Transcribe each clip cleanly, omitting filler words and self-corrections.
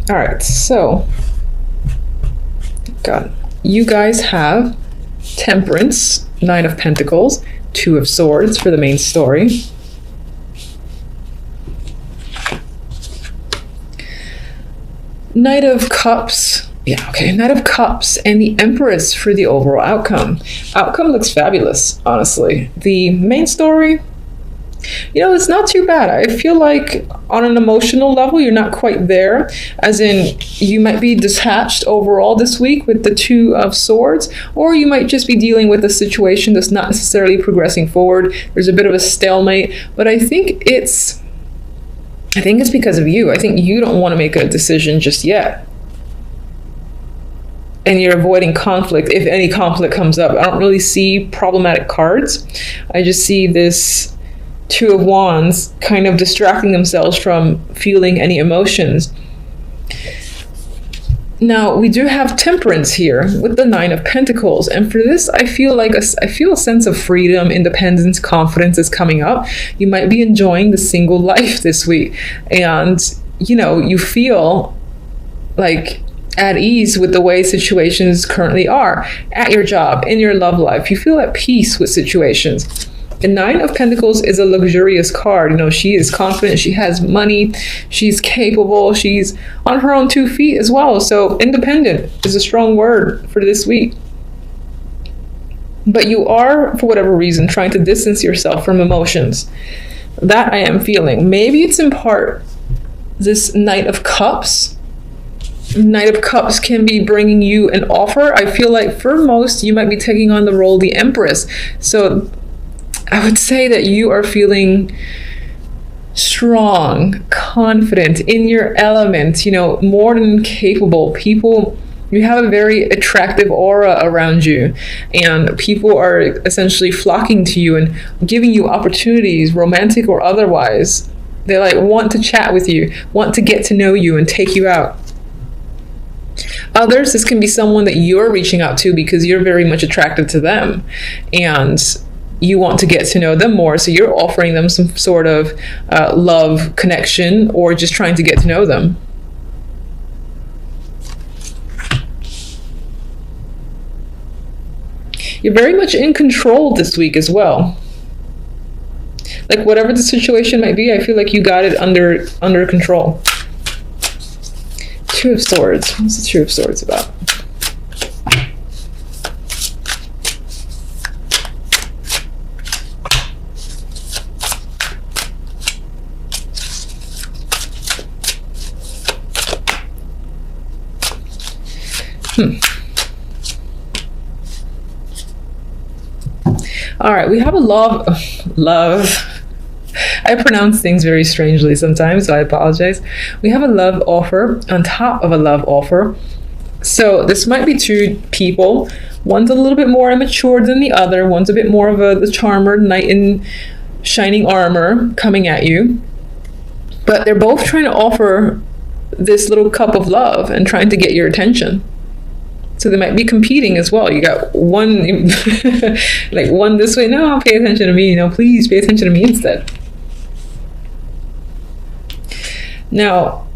All right, so God, you guys have Temperance, Nine of Pentacles, Two of Swords for the main story. Knight of Cups. Yeah, okay. Knight of Cups and the Empress for the overall outcome. Outcome looks fabulous, honestly. The main story, it's not too bad. I feel like on an emotional level, you're not quite there. As in, you might be detached overall this week with the Two of Swords, or you might just be dealing with a situation that's not necessarily progressing forward. There's a bit of a stalemate, but I think it's because of you. I think you don't want to make a decision just yet. And you're avoiding conflict. If any conflict comes up, I don't really see problematic cards. I just see this Two of Wands kind of distracting themselves from feeling any emotions. Now, we do have Temperance here with the Nine of Pentacles. And for this, I feel a sense of freedom, independence, confidence is coming up. You might be enjoying the single life this week. And, you feel like at ease with the way situations currently are at your job, in your love life. You feel at peace with situations. The Nine of Pentacles is a luxurious card. She is confident, she has money, she's capable, she's on her own 2 feet as well. So independent is a strong word for this week. But you are, for whatever reason, trying to distance yourself from emotions. That I am feeling. Maybe it's in part this Knight of Cups. Knight of Cups can be bringing you an offer. I feel like for most, you might be taking on the role of the Empress. So I would say that you are feeling strong, confident, in your element, more than capable. You have a very attractive aura around you, and people are essentially flocking to you and giving you opportunities, romantic or otherwise. They want to chat with you, want to get to know you and take you out. Others, this can be someone that you're reaching out to because you're very much attracted to them and you want to get to know them more. So you're offering them some sort of love connection or just trying to get to know them. You're very much in control this week as well. Like whatever the situation might be, I feel like you got it under control. Two of Swords. What's the Two of Swords about? All right, we have a love. I pronounce things very strangely sometimes, so I apologize. We have a love offer on top of a love offer. So this might be two people. One's a little bit more immature than the other. One's a bit more of the charmer, knight in shining armor coming at you. But they're both trying to offer this little cup of love and trying to get your attention. So they might be competing as well. You got one, like one this way. No, pay attention to me. Please pay attention to me instead. Now,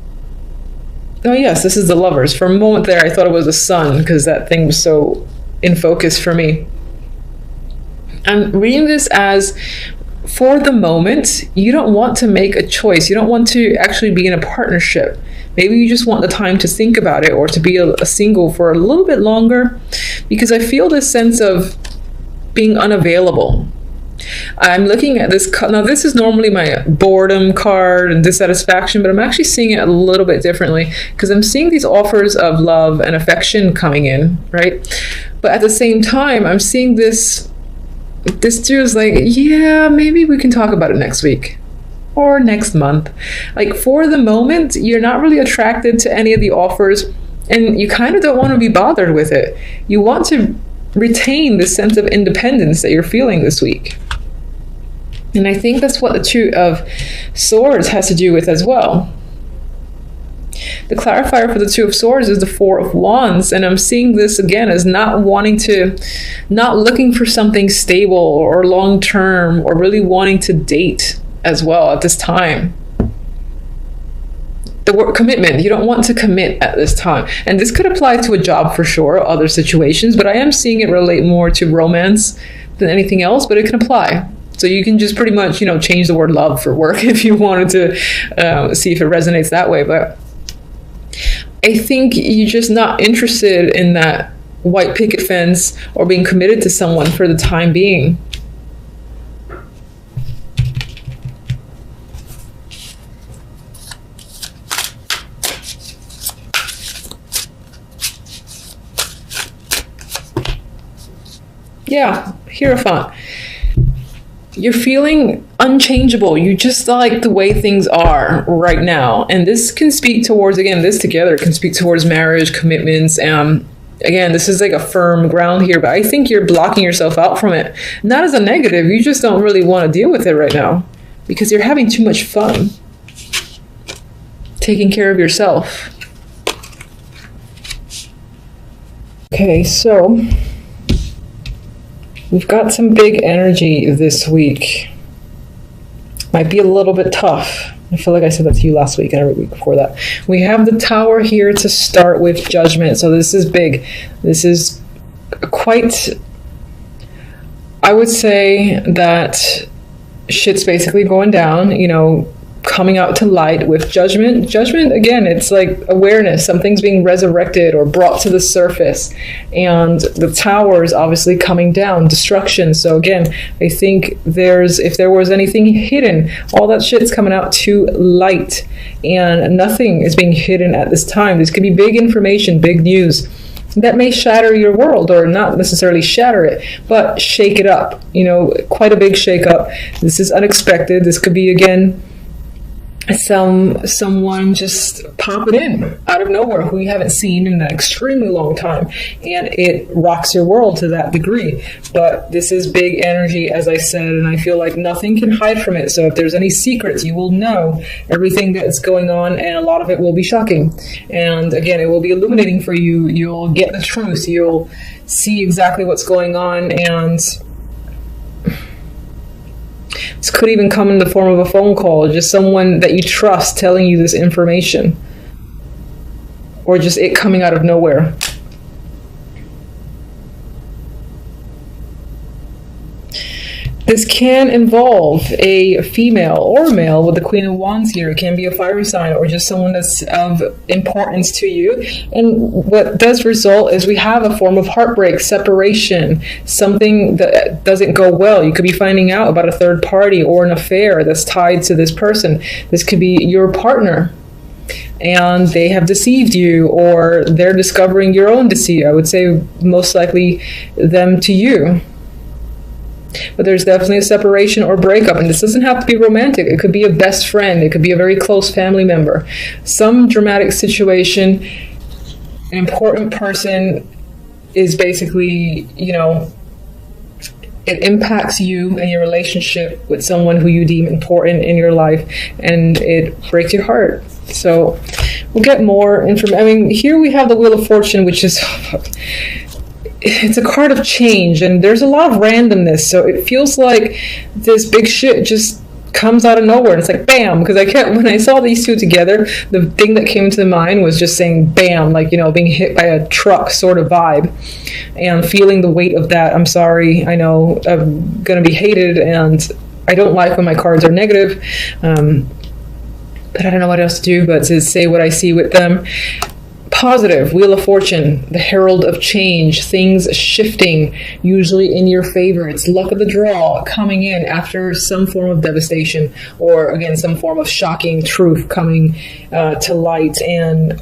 oh yes, this is the Lovers. For a moment there, I thought it was the Sun because that thing was so in focus for me. I'm reading this as, for the moment, you don't want to make a choice. You don't want to actually be in a partnership. Maybe you just want the time to think about it or to be a single for a little bit longer, because I feel this sense of being unavailable. I'm looking at this. Now, this is normally my boredom card and dissatisfaction, but I'm actually seeing it a little bit differently because I'm seeing these offers of love and affection coming in, right? But at the same time, I'm seeing this dude is like, yeah, maybe we can talk about it next week or next month. Like, for the moment, you're not really attracted to any of the offers and you kind of don't want to be bothered with it. You want to retain the sense of independence that you're feeling this week. And I think that's what the Two of Swords has to do with as well. The clarifier for the Two of Swords is the Four of Wands, and I'm seeing this again as not looking for something stable or long-term or really wanting to date as well at this time. the word commitment. You don't want to commit at this time. And this could apply to a job for sure, or other situations, but I am seeing it relate more to romance than anything else, but it can apply. So you can just pretty much, change the word love for work if you wanted to see if it resonates that way. But I think you're just not interested in that white picket fence or being committed to someone for the time being. Yeah, Hierophant. You're feeling unchangeable. You just like the way things are right now. And this can speak towards, again, this together can speak towards marriage, commitments. Again, this is like a firm ground here, but I think you're blocking yourself out from it. Not as a negative, you just don't really want to deal with it right now because you're having too much fun taking care of yourself. Okay, so we've got some big energy this week. Might be a little bit tough. I feel like I said that to you last week and every week before that. We have the Tower here to start with, Judgment. So this is big. This is quite, I would say that shit's basically going down, coming out to light with Judgment. Judgment, again, it's like awareness. Something's being resurrected or brought to the surface. And the Tower is obviously coming down, destruction. So again, I think if there was anything hidden, all that shit's coming out to light. And nothing is being hidden at this time. This could be big information, big news that may shatter your world, or not necessarily shatter it, but shake it up. Quite a big shake up. This is unexpected. This could be, again, someone just popping in out of nowhere who you haven't seen in an extremely long time, and it rocks your world to that degree. But this is big energy, as I said, and I feel like nothing can hide from it. So if there's any secrets, you will know everything that's going on, and a lot of it will be shocking. And again, it will be illuminating for you. You'll get the truth. You'll see exactly what's going on, and this could even come in the form of a phone call, just someone that you trust telling you this information, or just it coming out of nowhere. This can involve a female or a male with the Queen of Wands here. It can be a fiery sign or just someone that's of importance to you. And what does result is we have a form of heartbreak, separation, something that doesn't go well. You could be finding out about a third party or an affair that's tied to this person. This could be your partner, and they have deceived you, or they're discovering your own deceit. I would say most likely them to you. But there's definitely a separation or breakup, and this doesn't have to be romantic. It could be a best friend. It could be a very close family member. Some dramatic situation, an important person is basically, it impacts you and your relationship with someone who you deem important in your life, and it breaks your heart. So we'll get more information. Here we have the Wheel of Fortune, which is... it's a card of change, and there's a lot of randomness, so it feels like this big shit just comes out of nowhere, and it's like bam, because when I saw these two together, the thing that came to mind was just saying bam, like being hit by a truck sort of vibe, and feeling the weight of that. I'm sorry, I know I'm gonna be hated, and I don't like when my cards are negative, but I don't know what else to do but to say what I see with them. Positive, Wheel of Fortune, the herald of change, things shifting, usually in your favor. It's luck of the draw coming in after some form of devastation, or again, some form of shocking truth coming to light and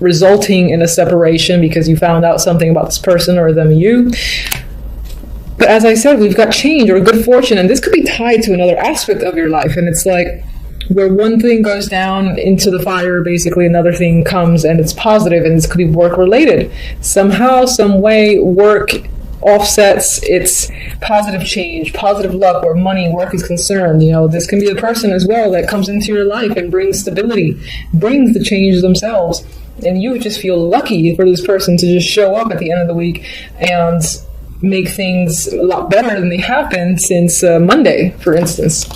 resulting in a separation because you found out something about this person or them you. But as I said, we've got change or good fortune, and this could be tied to another aspect of your life, and it's like where one thing goes down into the fire, basically another thing comes, and it's positive, and this could be work related. Somehow, some way, work offsets its positive change, positive luck, where money, work is concerned. This can be a person as well that comes into your life and brings stability, brings the change themselves, and you just feel lucky for this person to just show up at the end of the week and make things a lot better than they have been since Monday, for instance.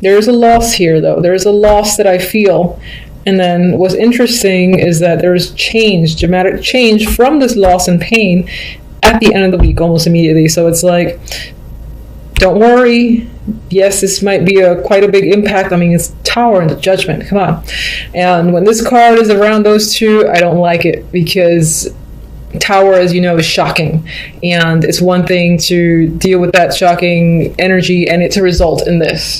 There's a loss here, though. There's a loss that I feel. And then what's interesting is that there's change, dramatic change from this loss and pain at the end of the week, almost immediately. So it's like, don't worry. Yes, this might be quite a big impact. I mean, it's Tower and the Judgment. Come on. And when this card is around those two, I don't like it, because Tower, as you know, is shocking. And it's one thing to deal with that shocking energy and it to result in this.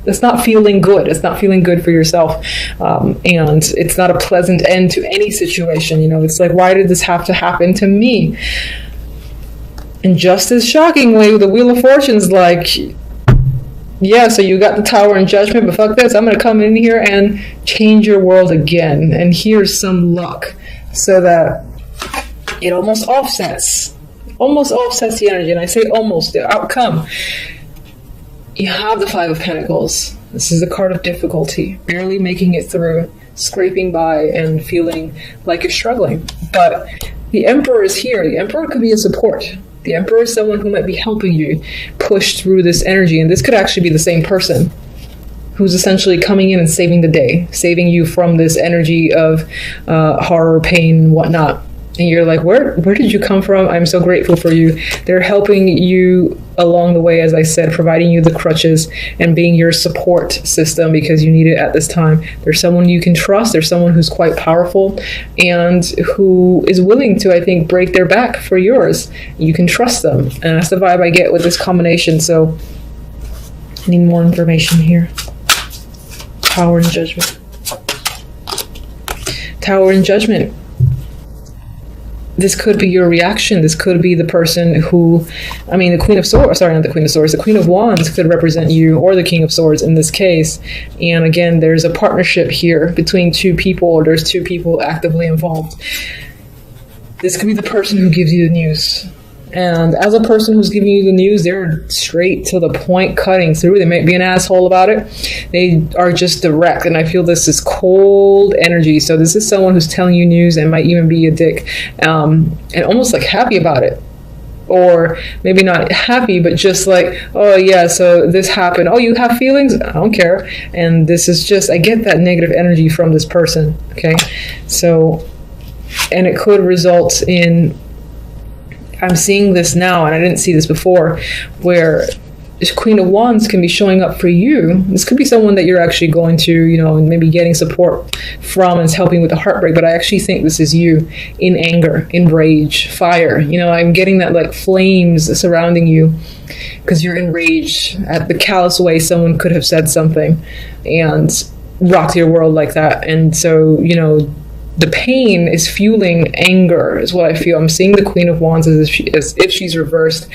That's not feeling good. It's not feeling good for yourself. And it's not a pleasant end to any situation. It's like, why did this have to happen to me? And just as shockingly, the Wheel of Fortune's like, yeah, so you got the Tower and Judgment, but fuck this, I'm going to come in here and change your world again. And here's some luck, so that it almost offsets the energy. And I say almost, the outcome. You have the Five of Pentacles. This is a card of difficulty, barely making it through, scraping by and feeling like you're struggling. But the Emperor is here. The Emperor could be a support. The Emperor is someone who might be helping you push through this energy. And this could actually be the same person who's essentially coming in and saving the day, saving you from this energy of horror, pain, whatnot. And you're like, where did you come from? I'm so grateful for you. They're helping you along the way, as I said, providing you the crutches and being your support system because you need it at this time. There's someone you can trust. There's someone who's quite powerful and who is willing to, I think, break their back for yours. You can trust them. And that's the vibe I get with this combination. So I need more information here. Tower and Judgment. Tower and Judgment. This could be your reaction. This could be the person who, the Queen of Swords, sorry, not the Queen of Swords, the Queen of Wands could represent you, or the King of Swords in this case. And again, there's a partnership here between two people, or there's two people actively involved. This could be the person who gives you the news. And as a person who's giving you the news, they're straight to the point, cutting through. They might be an asshole about it. They are just direct. And I feel this is cold energy. So this is someone who's telling you news and might even be a dick. And almost like happy about it. Or maybe not happy, but just like, oh yeah, so this happened. Oh, you have feelings? I don't care. And this is just, I get that negative energy from this person. Okay. So, and it could result in, I'm seeing this now, and I didn't see this before, where this Queen of Wands can be showing up for you. This could be someone that you're actually going to, maybe getting support from and is helping with the heartbreak. But I actually think this is you in anger, in rage, fire. I'm getting that like flames surrounding you because you're enraged at the callous way someone could have said something and rocked your world like that. And so, the pain is fueling anger, is what I feel. I'm seeing the Queen of Wands as if she's reversed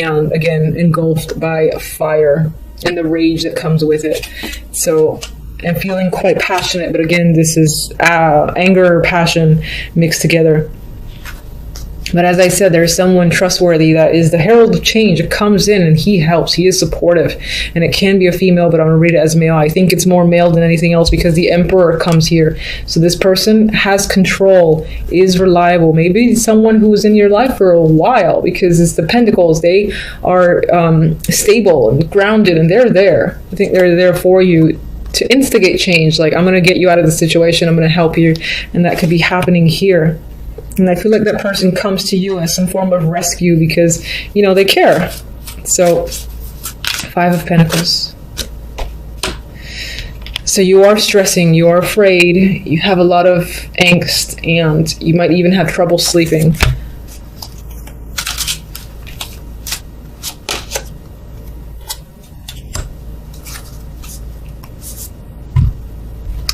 and, again, engulfed by fire and the rage that comes with it. So I'm feeling quite passionate, but again, this is anger, passion mixed together. But as I said, there's someone trustworthy that is the herald of change. It comes in and he helps. He is supportive. And it can be a female, but I'm going to read it as male. I think it's more male than anything else because the Emperor comes here. So this person has control, is reliable. Maybe someone who was in your life for a while because it's the Pentacles. They are stable and grounded and they're there. I think they're there for you to instigate change. Like, I'm going to get you out of the situation. I'm going to help you. And that could be happening here. And I feel like that person comes to you as some form of rescue because, they care. So, Five of Pentacles. So you are stressing, you are afraid, you have a lot of angst, and you might even have trouble sleeping.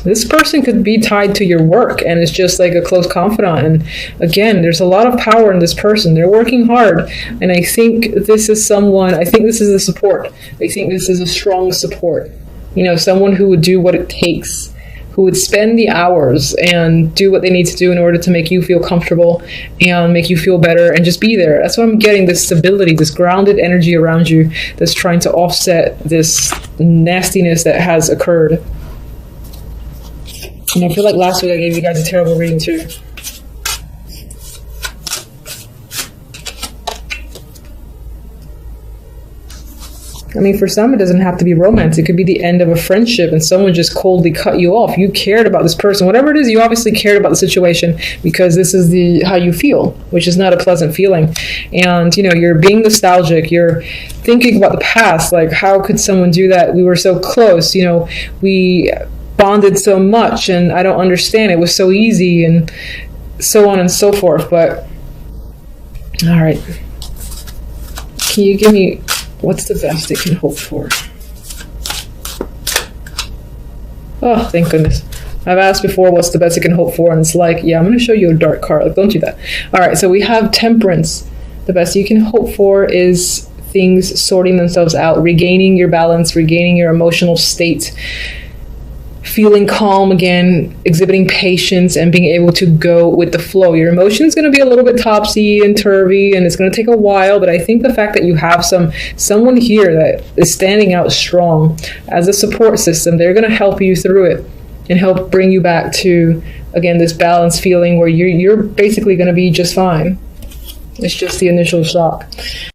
This person could be tied to your work and is just like a close confidant. And again, there's a lot of power in this person. They're working hard. And I think this is someone, I think this is a support. I think this is a strong support. Someone who would do what it takes, who would spend the hours and do what they need to do in order to make you feel comfortable and make you feel better and just be there. That's what I'm getting, this stability, this grounded energy around you that's trying to offset this nastiness that has occurred. And I feel like last week I gave you guys a terrible reading too. I mean, for some, it doesn't have to be romance. It could be the end of a friendship and someone just coldly cut you off. You cared about this person. Whatever it is, you obviously cared about the situation because this is how you feel, which is not a pleasant feeling. And, you're being nostalgic. You're thinking about the past. Like, how could someone do that? We were so close. We bonded so much, and I don't understand. It was so easy, and so on and so forth. But, all right. Can you give me... what's the best it can hope for? Oh, thank goodness. I've asked before what's the best it can hope for, and it's like, yeah, I'm going to show you a dark card. Like, don't do that. All right, so we have Temperance. The best you can hope for is things sorting themselves out, regaining your balance, regaining your emotional state, feeling calm again, exhibiting patience, and being able to go with the flow. Your emotions going to be a little bit topsy and turvy, and it's going to take a while, but I think the fact that you have someone here that is standing out strong as a support system, they're going to help you through it and help bring you back to, again, this balanced feeling where you're basically going to be just fine. It's just the initial shock.